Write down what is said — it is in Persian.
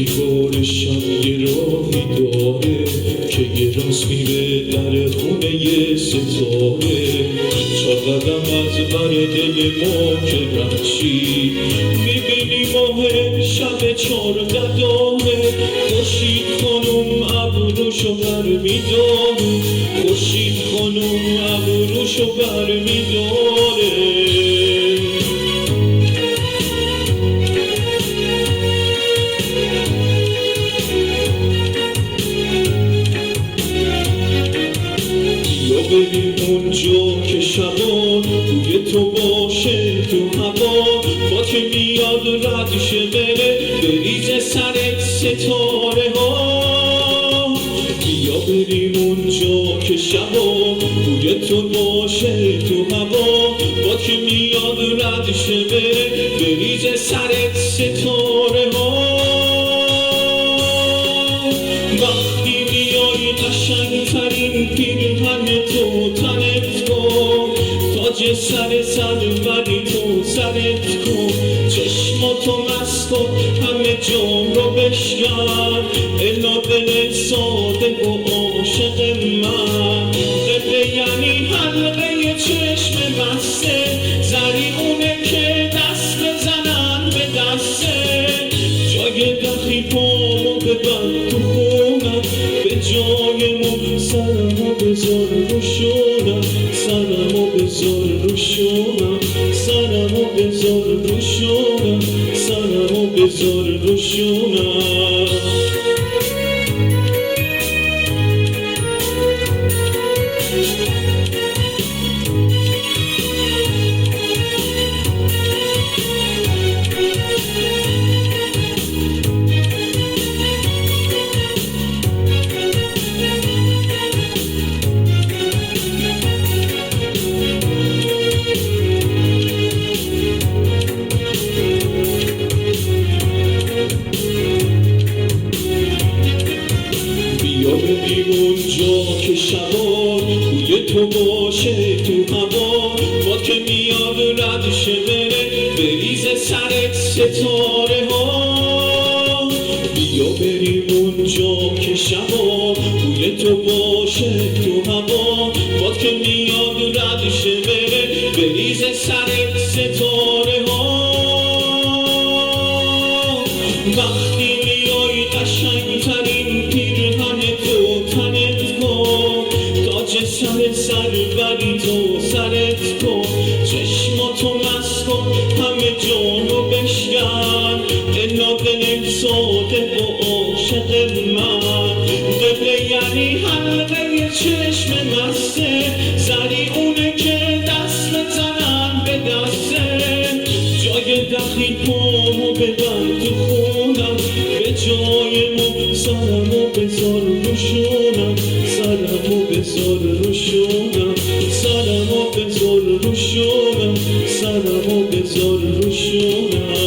دیوارشم یه راهی داره که یه راست میره در خونه یه ستاره. 4 قدم از بر دل ما که رمشی میبینی ماه شب 14 داره. خورشید خانوم ابروشو برمیداره، خورشید خانوم ابروشو برمیداره. بریم اونجا که شبان روی تو باشه تو هوا، با که میاد رد شه بره بریزه سرت ستاره ها. بیا بریم اونجا که شبان روی تو باشه تو هوا، با که میاد رد شه بره بریزه سرت ستاره ها. وقتی میای قشنگترین پیرهن تو تنت کن، تاج سر ولی تو سرت کن. چشماتو مست کن همه جام رو بشکن، الا دل ساده و عاشق من. قبله یعنی حلقه چشم بسته، زریعونه که دست بزنن به دسته. جای دخی پامو ببند تو خونم، به جایمون سرمو بذار رو شونم، سرمو بذار رو شونم، سرمو بذار رو شونم، سرمو بذار رو شونم. اونجا که شبان روی تو باشه تو هوا، با که میاد رد شه بره بریزه سرت ستاره ها. بیا بریم اونجا که شبان روی تو باشه تو هوا، با که میاد رد شه بره بریزه سرت ستاره ها. وقتی میای قشنگترین پیرهن تو تنت کن، تاج سر ولی تو سرت کن. چشماتو مست کن همه جامو بشکن، الا دل ساده و عاشق من. قبله یعنی حلقه چشم مسته، زریعونه که دست بزنن به دسته. جای دخی پامو ببند تو خونم، به جایمو سرمو بذار رو شونم، سرمو بذار رو شونم، سرمو بذار رو شونم، سرمو بذار رو شونم.